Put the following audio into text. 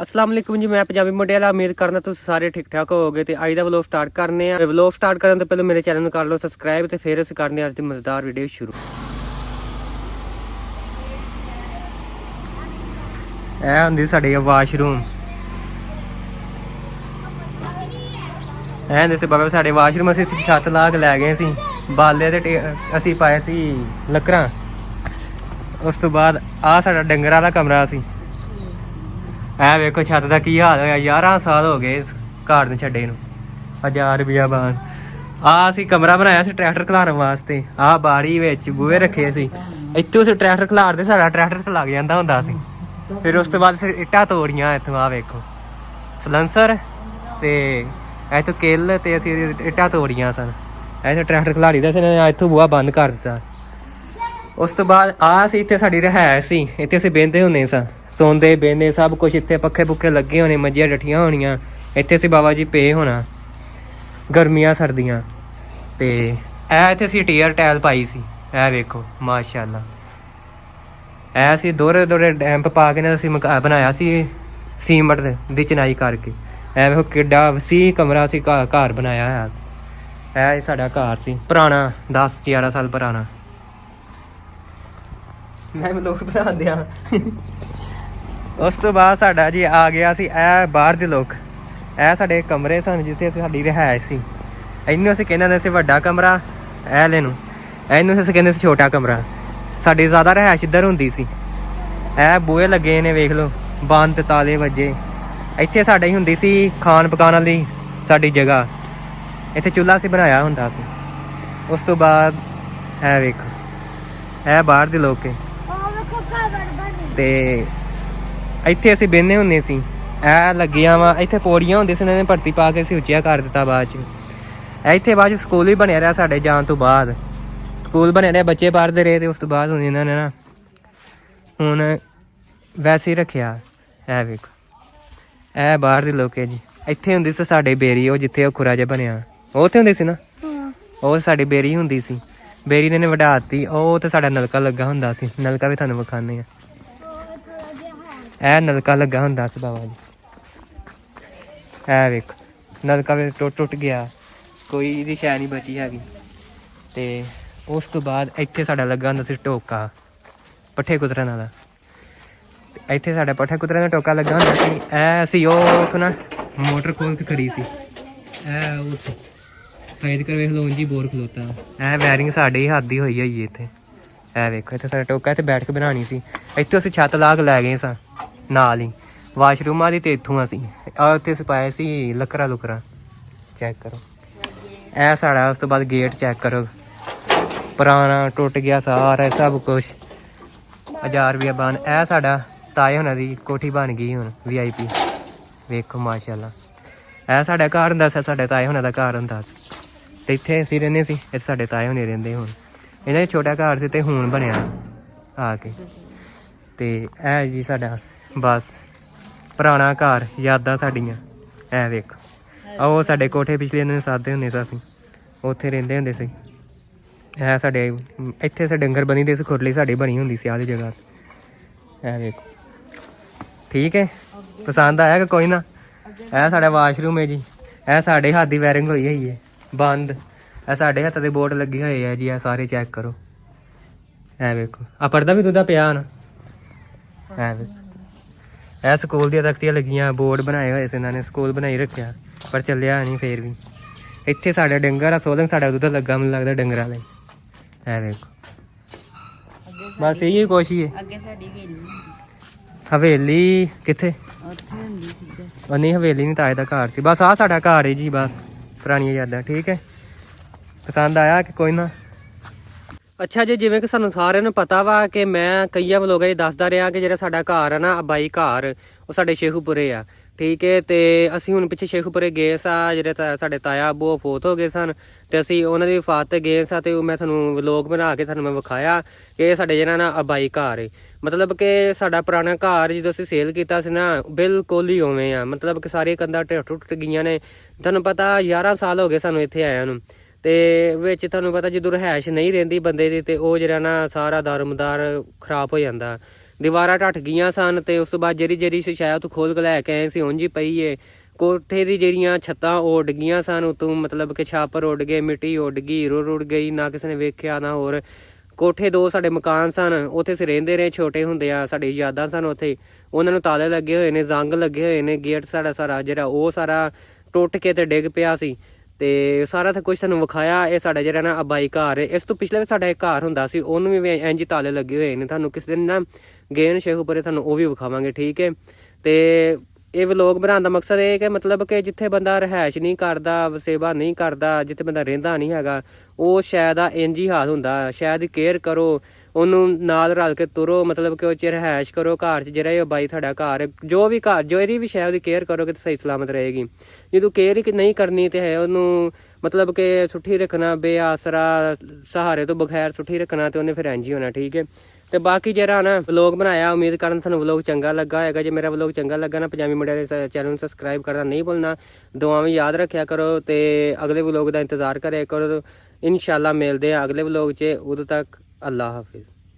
अस्सलाम वालेकुम जी। मैं पंजाबी मुंडियाला उम्मीद करना तुम सारे ठीक ठाक होगे। तो अज का व्लॉग स्टार्ट करने आ। व्लॉग स्टार्ट करने तो पहले मेरे चैनल कर लो सबसक्राइब तो फिर अस करने अज दी मजेदार वीडियो शुरू। ਇਹ ਹੁੰਦੀ ਸਾਡੀ ਵਾਸ਼ਰੂਮ। ਇਹ ਹੁੰਦੇ ਸੀ ਬਾਬਾ ਸਾਡੇ ਵਾਸ਼ਰੂਮ। ਅਸੀਂ ਛੱਤ ਲਾ ਕੇ ਲੈ ਗਏ ਸੀ ਬਾਲੇ ਤੇ ਅਸੀਂ ਪਾਏ ਸੀ ਲੱਕੜਾਂ। ਉਸ ਤੋਂ ਬਾਅਦ ਆਹ ਸਾਡਾ ਡੰਗਰਾਂ ਦਾ ਕਮਰਾ ਸੀ। ਇਹ ਵੇਖੋ ਛੱਤ ਦਾ ਕੀ ਹਾਲ ਹੋਇਆ। 11 ਸਾਲ ਹੋ ਗਏ ਇਸ ਘਰ ਨੂੰ ਛੱਡੇ ਨੂੰ। 1000 ਰੁਪਇਆ ਬਾਣ। ਆਹ ਅਸੀਂ ਕਮਰਾ ਬਣਾਇਆ ਸੀ ਟਰੈਕਟਰ ਖਿਲਾਰਨ ਵਾਸਤੇ। ਆਹ ਬਾਰੀ ਵਿੱਚ ਬੂਹੇ ਰੱਖੇ ਸੀ। ਇੱਥੋਂ ਅਸੀਂ ਟਰੈਕਟਰ ਖਿਲਾਰਦੇ ਸਾਡਾ ਟਰੈਕਟਰ ਲੱਗ ਜਾਂਦਾ ਹੁੰਦਾ ਸੀ। ਫਿਰ ਉਸ ਤੋਂ ਬਾਅਦ ਫਿਰ ਇੱਟਾਂ ਤੋੜੀਆਂ ਇੱਥੋਂ। ਆਹ ਵੇਖੋ ਸਲੈਂਸਰ ਤੇ ਇੱਥੋਂ ਕਿੱਲ ਤੇ ਅਸੀਂ ਇੱਟਾਂ ਤੋੜੀਆਂ ਸਨ। ਇੱਥੇ ਟਰੈਕਟਰ ਖਿਲਾਰੀ ਦਾ ਸੀ ਇੱਥੋਂ ਬੂਹਾ ਬੰਦ ਕਰ ਦਿੱਤਾ। ਉਸ ਤੋਂ ਬਾਅਦ ਆਹ ਸੀ ਇੱਥੇ ਸਾਡੀ ਰਿਹਾਇਸ਼ ਸੀ। ਇੱਥੇ ਅਸੀਂ ਬਹਿੰਦੇ ਹੁੰਦੇ ਸਾਂ ਸੌਂਦੇ ਬਹਿੰਦੇ ਸਭ ਕੁਛ। ਇੱਥੇ ਪੱਖੇ ਪੁੱਖੇ ਲੱਗੇ ਹੋਣੇ ਮੰਜੀਆਂ ਡੱਠੀਆਂ ਹੋਣੀਆਂ। ਇੱਥੇ ਅਸੀਂ ਬਾਬਾ ਜੀ ਪਏ ਹੋਣਾ ਗਰਮੀਆਂ ਸਰਦੀਆਂ। ਤੇ ਇਹ ਇੱਥੇ ਅਸੀਂ ਟੀਅਰ ਟੈਲ ਪਾਈ ਸੀ। ਇਹ ਵੇਖੋ ਮਾਸ਼ਾਅੱਲਾ। ਇਹ ਅਸੀਂ ਦੋਹਰੇ ਦੋਹਰੇ ਡੈਂਪ ਪਾ ਕੇ ਨਾ ਅਸੀਂ ਬਣਾਇਆ ਸੀ ਸੀਮਟ ਦੀ ਚਨਾਈ ਕਰਕੇ। ਇਹ ਵੇਖੋ ਕਿੱਡਾ ਵਸੀਹ ਕਮਰਾ ਸੀ ਘਰ ਬਣਾਇਆ ਹੋਇਆ ਸੀ। ਇਹ ਸਾਡਾ ਘਰ ਸੀ ਪੁਰਾਣਾ 10-11 ਸਾਲ ਪੁਰਾਣਾ। ਮੈਂ ਲੋਕ ਬਣਾ ਦਿਆਂ। ਉਸ ਤੋਂ ਬਾਅਦ ਸਾਡਾ ਜੀ ਆ ਗਿਆ ਸੀ ਇਹ ਬਾਹਰ ਦੇ ਲੋਕ। ਇਹ ਸਾਡੇ ਕਮਰੇ ਸਨ ਜਿੱਥੇ ਸਾਡੀ ਰਿਹਾਇਸ਼ ਸੀ। ਇਹਨੂੰ ਅਸੀਂ ਕਹਿੰਦੇ ਸੀ ਵੱਡਾ ਕਮਰਾ। ਇਹਲੇ ਨੂੰ ਇਹਨੂੰ ਅਸੀਂ ਕਹਿੰਦੇ ਸੀ ਛੋਟਾ ਕਮਰਾ। ਸਾਡੀ ਜ਼ਿਆਦਾ ਰਿਹਾਇਸ਼ ਇੱਧਰ ਹੁੰਦੀ ਸੀ। ਇਹ ਬੂਹੇ ਲੱਗੇ ਨੇ ਵੇਖ ਲਓ ਬੰਦ ਤਾਲੇ ਵੱਜੇ। ਇੱਥੇ ਸਾਡਾ ਹੀ ਹੁੰਦੀ ਸੀ ਖਾਣ ਪਕਾਉਣ ਵਾਲੀ ਸਾਡੀ ਜਗ੍ਹਾ। ਇੱਥੇ ਚੁੱਲ੍ਹਾ ਅਸੀਂ ਬਣਾਇਆ ਹੁੰਦਾ ਸੀ। ਉਸ ਤੋਂ ਬਾਅਦ ਇਹ ਵੇਖੋ ਇਹ ਬਾਹਰ ਦੇ ਲੋਕ ਤੇ ਇੱਥੇ ਅਸੀਂ ਬਹਿੰਦੇ ਹੁੰਦੇ ਸੀ। ਇਹ ਲੱਗੀਆਂ ਵਾ ਇੱਥੇ ਪੌੜੀਆਂ ਹੁੰਦੀਆਂ ਸੀ। ਇਹਨਾਂ ਨੇ ਭਰਤੀ ਪਾ ਕੇ ਅਸੀਂ ਉੱਚਿਆ ਕਰ ਦਿੱਤਾ ਬਾਅਦ 'ਚ। ਇੱਥੇ ਬਾਅਦ 'ਚ ਸਕੂਲ ਵੀ ਬਣਿਆ ਰਿਹਾ ਸਾਡੇ ਜਾਣ ਤੋਂ ਬਾਅਦ। ਸਕੂਲ ਬਣਿਆ ਰਿਹਾ ਬੱਚੇ ਪੜ੍ਹਦੇ ਰਹੇ। ਤੇ ਉਸ ਤੋਂ ਬਾਅਦ ਹੁਣ ਇਹਨਾਂ ਨੇ ਨਾ ਹੁਣ ਵੈਸੇ ਹੀ ਰੱਖਿਆ। ਇਹ ਵੇਖੋ ਇਹ ਬਾਹਰ ਦੇ ਲੋਕ ਹੈ ਜੀ। ਇੱਥੇ ਹੁੰਦੀ ਸੀ ਸਾਡੇ ਬੇਰੀ। ਉਹ ਜਿੱਥੇ ਉਹ ਖੁਰਾ ਜਿਹਾ ਬਣਿਆ ਉਹ ਉੱਥੇ ਹੁੰਦੀ ਸੀ ਨਾ। ਉਹ ਸਾਡੀ ਬੇਰੀ ਹੁੰਦੀ ਸੀ। ਬੇਰੀ ਨੇ ਵਢਾ ਦਿੱਤੀ। ਉਹ ਤੇ ਸਾਡਾ ਨਲਕਾ ਲੱਗਾ ਹੁੰਦਾ ਸੀ। ਨਲਕਾ ਵੀ ਤੁਹਾਨੂੰ ਵਿਖਾਉਂਦੇ ਆ। ਇਹ ਨਲਕਾ ਲੱਗਾ ਹੁੰਦਾ ਸੀ ਬਾਬਾ ਜੀ। ਇਹ ਵੇਖੋ ਨਲਕਾ ਵੀ ਟੁੱਟ ਗਿਆ। ਕੋਈ ਇਹਦੀ ਸ਼ੈ ਨਹੀਂ ਬਚੀ ਹੈਗੀ। ਤੇ ਉਸ ਤੋਂ ਬਾਅਦ ਇੱਥੇ ਸਾਡਾ ਲੱਗਾ ਹੁੰਦਾ ਸੀ ਟੋਕਾ ਪੱਠੇ ਕੁਤਰਨ ਵਾਲਾ। ਇੱਥੇ ਸਾਡਾ ਪੱਠੇ ਕੁਤਰਨ ਦਾ ਟੋਕਾ ਲੱਗਾ ਹੁੰਦਾ ਸੀ। ਇਹ ਅਸੀਂ ਉਹ ਉੱਥੋਂ ਨਾ ਮੋਟਰ ਖੋਲ ਕੇ ਖੜੀ ਸੀ। ਇਹ ਉੱਥੇ ਫਾਇਦ ਕਰ ਵੇਖ ਲਓ ਉਂਝ ਹੀ ਬੋਰ ਖਲੋਤਾ। ਇਹ ਵਾਇਰਿੰਗ ਸਾਡੇ ਹੱਥ ਦੀ ਹੋਈ ਹੋਈ ਇੱਥੇ। ਇਹ ਵੇਖੋ ਇੱਥੇ ਸਾਡਾ ਟੋਕਾ ਇੱਥੇ ਬੈਠ ਕੇ ਬਣਾਉਣੀ ਸੀ। ਇੱਥੋਂ ਅਸੀਂ ਛੱਤ ਲਾ ਕੇ ਲੈ ਗਏ ਸਾਂ ਨਾਲ ਹੀ ਵਾਸ਼ਰੂਮਾਂ ਦੀ। ਤੇ ਇੱਥੋਂ ਅਸੀਂ ਉੱਥੇ ਅਸੀਂ ਪਾਏ ਸੀ ਲੱਕੜਾਂ ਲੁਕਰਾਂ। ਚੈੱਕ ਕਰੋ ਇਹ ਸਾਡਾ। ਉਸ ਤੋਂ ਬਾਅਦ ਗੇਟ ਚੈੱਕ ਕਰੋ ਪੁਰਾਣਾ ਟੁੱਟ ਗਿਆ ਸਾਰਾ ਸਭ ਕੁਛ। 1000 ਰੁਪਇਆ ਬਣ। ਇਹ ਸਾਡਾ ਤਾਏ ਹੋਣਾ ਦੀ ਕੋਠੀ ਬਣ ਗਈ ਹੁਣ VIP। ਵੇਖੋ ਮਾਸ਼ਾਅੱਲਾ। ਇਹ ਸਾਡਾ ਘਰ ਹੁੰਦਾ ਸੀ। ਸਾਡੇ ਤਾਏ ਹੋਣਾ ਦਾ ਘਰ ਹੁੰਦਾ ਸੀ। ਤੇ ਇੱਥੇ ਅਸੀਂ ਰਹਿੰਦੇ ਸੀ। ਇੱਥੇ ਸਾਡੇ ਤਾਏ ਹੋਣੇ ਰਹਿੰਦੇ। ਹੁਣ ਇਹਨਾਂ ਦਾ ਛੋਟਾ ਘਰ ਸੀ ਤੇ ਹੁਣ ਬਣਿਆ ਆ ਕੇ। ਤੇ ਇਹ ਜੀ ਸਾਡਾ ਬਸ ਪੁਰਾਣਾ ਘਰ ਯਾਦਾਂ ਸਾਡੀਆਂ। ਇਹ ਵੇਖੋ ਉਹ ਸਾਡੇ ਕੋਠੇ ਪਿਛਲੇ ਇਹਨਾਂ ਨੂੰ ਸਾਦੇ ਹੁੰਦੇ ਸੀ। ਅਸੀਂ ਉੱਥੇ ਰਹਿੰਦੇ ਹੁੰਦੇ ਸੀ। ਇਹ ਸਾਡੇ ਇੱਥੇ ਸਾਡੇ ਡੰਗਰ ਬਣੀ ਦੇ ਸੀ। ਖੁਰਲੀ ਸਾਡੀ ਬਣੀ ਹੁੰਦੀ ਸੀ ਆਹ ਜਗ੍ਹਾ। ਇਹ ਵੇਖੋ ਠੀਕ ਹੈ। ਪਸੰਦ ਆਇਆ ਕਿ ਕੋਈ ਨਾ। ਇਹ ਸਾਡਾ ਵਾਸ਼ਰੂਮ ਹੈ ਜੀ। ਇਹ ਸਾਡੇ ਹੱਥ ਦੀ ਵਾਇਰਿੰਗ ਹੋਈ ਹੋਈ ਹੈ ਬੰਦ। ਇਹ ਸਾਡੇ ਹੱਥ ਦੇ ਬੋਰਡ ਲੱਗੇ ਹੋਏ ਆ ਜੀ। ਇਹ ਸਾਰੇ ਚੈੱਕ ਕਰੋ। ਇਹ ਵੇਖੋ ਆ ਪਰਦਾ ਵੀ ਦੁੱਧਾ ਪਿਆ ਨਾ। ਇਹ ਵੇਖੋ ਇਹ ਸਕੂਲ ਦੀਆਂ ਤਖਤੀਆਂ ਲੱਗੀਆਂ ਬੋਰਡ ਬਣਾਏ ਹੋਏ ਸੀ ਇਹਨਾਂ ਨੇ। ਸਕੂਲ ਬਣਾਈ ਰੱਖਿਆ ਪਰ ਚੱਲਿਆ ਨਹੀਂ ਫੇਰ ਵੀ। ਇੱਥੇ ਸਾਡਾ ਡੰਗਰ ਆ ਸੋਲੰਗ ਸਾਡਾ ਦੁੱਧ ਲੱਗਾ ਮੈਨੂੰ ਲੱਗਦਾ ਡੰਗਰਾਂ ਲਈ। ਇਹ ਵੇਖੋ ਬਸ ਇਹੀ ਕੁਛ ਹੀ ਹੈ। ਅੱਗੇ ਸਾਡੀ ਹਵੇਲੀ ਕਿੱਥੇ ਉੱਥੇ ਹੁੰਦੀ ਸੀ। ਉਹ ਨਹੀਂ ਹਵੇਲੀ ਨਹੀਂ ਤਾਏ ਦਾ ਘਰ ਸੀ। ਬਸ ਆਹ ਸਾਡਾ ਘਰ ਹੈ ਜੀ। ਬਸ ਪੁਰਾਣੀਆਂ ਯਾਦਾਂ। ਠੀਕ ਹੈ ਪਸੰਦ ਆਇਆ ਕਿ ਕੋਈ ਨਾ। ਅੱਛਾ ਜੀ ਜਿਵੇਂ ਕਿ ਸਾਨੂੰ ਸਾਰਿਆਂ ਨੂੰ ਪਤਾ ਵਾ ਕਿ ਮੈਂ ਕਈਆਂ ਵਲੋਗਾਂ 'ਚ ਦੱਸਦਾ ਰਿਹਾ ਕਿ ਜਿਹੜਾ ਸਾਡਾ ਘਰ ਆ ਨਾ ਬਾਈ ਘਰ ਉਹ ਸਾਡੇ ਸ਼ੇਖੂਪੁਰੇ ਆ। ਠੀਕ ਹੈ ਤੇ ਅਸੀਂ ਹੁਣ ਪਿੱਛੇ ਸ਼ੇਖੂਪੁਰੇ ਗਏ ਸਾਂ। ਜਿਹੜੇ ਸਾਡੇ ਤਾਇਆ ਅੱਬੂ ਫੌਤ ਹੋ ਗਏ ਸਨ ਤੇ ਅਸੀਂ ਉਹਨਾਂ ਦੀ ਵਫਾਤ ਤੇ ਗਏ ਸਾਂ। ਤੇ ਮੈਂ ਤੁਹਾਨੂੰ ਵਲੋਗ ਬਣਾ ਕੇ ਤੁਹਾਨੂੰ ਮੈਂ ਵਿਖਾਇਆ ਕਿ ਇਹ ਸਾਡੇ ਜਿਹੜਾ ਨਾ ਬਾਈ ਘਰ ਹੈ। ਮਤਲਬ ਕਿ ਸਾਡਾ ਪੁਰਾਣਾ ਘਰ ਜਦੋਂ ਅਸੀਂ ਸੇਲ ਕੀਤਾ ਸੀ ਨਾ ਬਿਲਕੁਲ ਹੀ ਉਵੇਂ ਆ। ਮਤਲਬ ਕਿ ਸਾਰੀਆਂ ਕੰਧਾਂ ਟੁੱਟ ਗਈਆਂ ਨੇ। ਤੁਹਾਨੂੰ ਪਤਾ 11 ਸਾਲ ਹੋ ਗਏ ਸਾਨੂੰ ਇੱਥੇ ਆਇਆਂ ਨੂੰ। ਤੇ ਵਿੱਚ ਤੁਹਾਨੂੰ ਪਤਾ ਜਦੋਂ ਰਿਹਾਇਸ਼ ਨਹੀਂ ਰਹਿੰਦੀ ਬੰਦੇ ਦੀ ਤੇ ਉਹ ਜਿਹੜਾ ਨਾ ਸਾਰਾ ਦਾਰੋਮਦਾਰ ਖਰਾਬ ਹੋ ਜਾਂਦਾ। ਦੀਵਾਰਾਂ ਢੱਟ ਗਈਆਂ ਸਨ ਤੇ ਉਸ ਤੋਂ ਬਾਅਦ ਜਿਹੜੀ ਸ਼ਾਇਦ ਖੋਲ ਕੇ ਲੈ ਕੇ ਆਏ ਸੀ ਉਂਝ ਹੀ ਪਈ ਏ। ਕੋਠੇ ਦੀ ਜਿਹੜੀਆਂ ਛੱਤਾਂ ਉੱਡ ਗਈਆਂ ਸਨ ਉਤੋਂ, ਮਤਲਬ ਕਿ ਛਾਪਰ ਉੱਡ ਗਏ, ਮਿੱਟੀ ਉੱਡ ਗਈ, ਰੁੜ ਗਈ, ਨਾ ਕਿਸੇ ਨੇ ਵੇਖਿਆ ਨਾ ਹੋਰ। ਕੋਠੇ 2 ਸਾਡੇ ਮਕਾਨ ਸਨ, ਉੱਥੇ ਅਸੀਂ ਰਹਿੰਦੇ ਰਹੇ ਛੋਟੇ ਹੁੰਦੇ ਆ, ਸਾਡੀ ਯਾਦਾਂ ਸਨ ਉੱਥੇ। ਉਹਨਾਂ ਨੂੰ ਤਾਲੇ ਲੱਗੇ ਹੋਏ ਨੇ, ਜ਼ੰਗ ਲੱਗੇ ਹੋਏ ਨੇ, ਗੇਟ ਸਾਡਾ ਸਾਰਾ ਜਿਹੜਾ ਉਹ ਸਾਰਾ ਟੁੱਟ ਕੇ ਤੇ ਡਿੱਗ ਪਿਆ ਸੀ। ਤੇ ਸਾਰਾ ਤਾਂ ਕੁਝ ਤੁਹਾਨੂੰ ਵਿਖਾਇਆ। ਇਹ ਸਾਡਾ ਜਿਹੜਾ ਨਾ ਅਬਾਈ ਘਰ ਹੈ। ਇਸ ਤੋਂ ਪਿਛਲੇ ਵੀ ਸਾਡਾ ਇੱਕ ਘਰ ਹੁੰਦਾ ਸੀ, ਉਹਨੂੰ ਵੀ ਇੰਝ ਹੀ ਤਾਲੇ ਲੱਗੇ ਹੋਏ ਨੇ। ਤੁਹਾਨੂੰ ਕਿਸੇ ਦਿਨ ਨਾ ਗਏ ਸ਼ੇਖੂਪੁਰੇ ਤੁਹਾਨੂੰ ਉਹ ਵੀ ਵਿਖਾਵਾਂਗੇ, ਠੀਕ ਹੈ। ਤੇ ਇਹ ਵਲੋਗ ਬਣਾਉਣ ਦਾ ਮਕਸਦ ਇਹ ਕਿ ਮਤਲਬ ਕਿ ਜਿੱਥੇ ਬੰਦਾ ਰਿਹਾਇਸ਼ ਨਹੀਂ ਕਰਦਾ, ਵਸੇਬਾ ਨਹੀਂ ਕਰਦਾ, ਜਿੱਥੇ ਬੰਦਾ ਰਹਿੰਦਾ ਨਹੀਂ ਹੈਗਾ, ਉਹ ਸ਼ਾਇਦ ਆ ਇੰਝ ਹੀ ਹਾਲ ਹੁੰਦਾ। ਸ਼ਾਇਦ ਕੇਅਰ ਕਰੋ, ਉਹਨੂੰ ਨਾਲ ਰਲ ਕੇ ਤੁਰੋ, ਮਤਲਬ ਕਿ ਉਹ 'ਚ ਰਿਹਾਇਸ਼ ਕਰੋ ਘਰ 'ਚ ਜਿਹੜਾ ਇਹ ਬਾਈ ਤੁਹਾਡਾ ਘਰ, ਜੋ ਵੀ ਘਰ ਜੋ ਇਹਦੀ ਵੀ ਸ਼ਾਇਦ ਕੇਅਰ ਕਰੋਗੇ ਤਾਂ ਸਹੀ ਸਲਾਮਤ ਰਹੇਗੀ। ਜਦੋਂ ਕੇਅਰ ਹੀ ਨਹੀਂ ਕਰਨੀ ਤੇ ਹੈ ਉਹਨੂੰ ਮਤਲਬ ਕਿ ਸੁੱਠੀ ਰੱਖਣਾ, ਬੇਆਸਰਾ ਸਹਾਰੇ ਤੋਂ ਬਗੈਰ ਸੁੱਠੀ ਰੱਖਣਾ, ਤੇ ਉਹਨੇ ਫਿਰ ਇੰਝ ਹੀ ਹੋਣਾ, ਠੀਕ ਹੈ। ਤੇ ਬਾਕੀ ਜਿਹੜਾ ਨਾ ਵਲੋਗ ਬਣਾਇਆ, ਉਮੀਦ ਕਰਨ ਤੁਹਾਨੂੰ ਵਲੋਗ ਚੰਗਾ ਲੱਗਾ ਹੋਏਗਾ। ਜੇ ਮੇਰਾ ਵਲੋਗ ਚੰਗਾ ਲੱਗਾ ਨਾ, ਪੰਜਾਬੀ ਮੁੰਡਿਆਂ ਦੇ ਚੈਨਲ ਨੂੰ ਸਬਸਕ੍ਰਾਈਬ ਕਰਨਾ ਨਹੀਂ ਭੁੱਲਣਾ। ਦੁਆਵਾਂ ਵੀ ਯਾਦ ਰੱਖਿਆ ਕਰੋ ਤੇ ਅਗਲੇ ਵਲੋਗ ਦਾ ਇੰਤਜ਼ਾਰ ਕਰਿਆ ਕਰੋ। ਇਨਸ਼ਾਅੱਲਾ ਮਿਲਦੇ ਆ ਅਗਲੇ ਵਲੋਗ 'ਚ। ਉਦੋਂ ਤੱਕ ਅੱਲਾ ਹਾਫਿਜ਼।